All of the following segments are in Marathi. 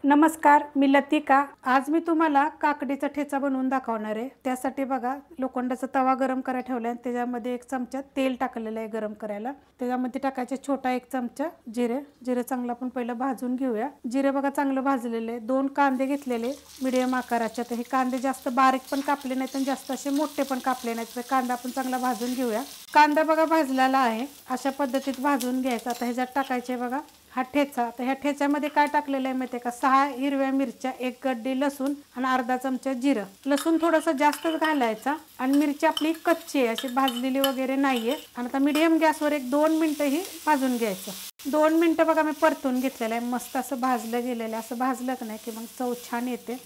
नमस्कार, मी लतिका। आज मी तुम्हाला काकडीचा ठेचा बनवून दाखवणार आहे। त्यासाठी बघा, लोखंडाचा तवा गरम करायला ठेवला आहे। त्याच्यामध्ये 1 चमचा तेल टाकलेलं आहे गरम करायला। त्याच्यामध्ये टाकायचे छोटा 1 चमचा जिरे चांगलं आपण पहिलं भाजून घेऊया। जिरे बघा चांगलं भाजलेले। 2 कांदे घेतलेले मीडियम आकाराचे। तर हे कांदे जास्त बारीक पण कापले नाहीत आणि जास्त असे मोठे पण कापले नाहीत। तर कांदा आपण चांगला भाजून घेऊया। कांदा बघा भाजलेला आहे, अशा पद्धतीत भाजून घ्यायचा। आता ह्याच्यात टाकायचे बघा हा ठेचा। तर ह्या ठेच्यामध्ये काय टाकलेलं आहे माहिती आहे का, 6 हिरव्या मिरच्या, 1 गड्डी लसूण आणि अर्धा चमचा जिरं। लसूण थोडंसं जास्तच घालायचा आणि मिरची आपली कच्ची आहे, अशी भाजलेली वगैरे नाहीये। आणि आता मीडियम गॅसवर 1-2 मिनिटं ही भाजून घ्यायचं। 2 मिनिटं बघा मी परतून घेतलेलं आहे, मस्त असं भाजलं गेलेलं आहे। असं भाजलं की नाही की मग चव छान येते।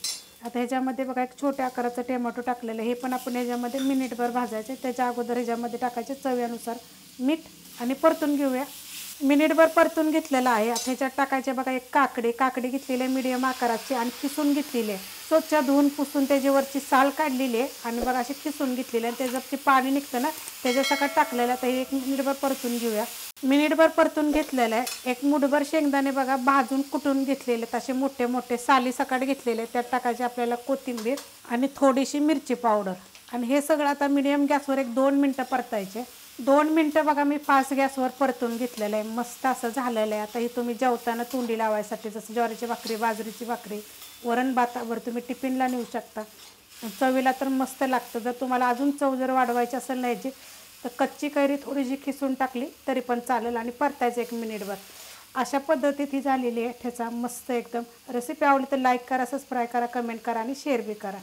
आता ह्याच्यामध्ये बघा 1 छोट्या आकाराचं टोमॅटो टाकलेलं आहे, हे पण आपण ह्याच्यामध्ये मिनिटभर भाजायचे। त्याच्या अगोदर ह्याच्यामध्ये टाकायचे चवीनुसार मीठ आणि परतून घेऊया। मिनिटभर परतून घेतलेला आहे। आता ह्याच्यात टाकायचे बघा 1 काकडी घेतलेली आहे मीडियम आकाराची आणि किसून घेतलेली आहे। स्वच्छ धुवून पुसून त्याच्यावरची साल काढलेली आहे आणि बघा अशी किसून घेतलेली आहे। त्याचं जे पाणी निघतं ना त्याच्यासकट टाकलेलं आहे। तर हे 1 मिनिटभर परतून घेऊया। मिनिटभर परतून घेतलेलं आहे। 1 मुठभर शेंगदाणे बघा भाजून कुटून घेतलेले, तसे मोठे मोठे साली सकट घेतलेले। त्यात टाकायचे आपल्याला कोथिंबीर आणि थोडीशी मिरची पावडर आणि हे सगळं आता मीडियम गॅसवर 1-2 मिनिटं परतायचे। 2 मिनिटं बघा मी फास्ट गॅसवर परतून घेतलेलं आहे, मस्त असं झालेलं आहे। आता हे तुम्ही जेवताना तोंडी लावायसाठी, जसं ज्वारीची भाकरी, बाजरीची भाकरी, वरण भातावर तुम्ही टिफिनला नेऊ शकता। चवीला तर मस्त लागतं। जर तुम्हाला अजून चव जर वाढवायची असेल नाही तर कच्ची कैरी थोडीशी खिसून टाकली तरी पण चालेल आणि परतायचं 1 मिनिटभर। अशा पद्धतीत ही झालेली आहे ठेचा, मस्त एकदम। रेसिपी आवडली तर लाईक करा, सबस्क्राईब करा, कमेंट करा आणि शेअर बी करा।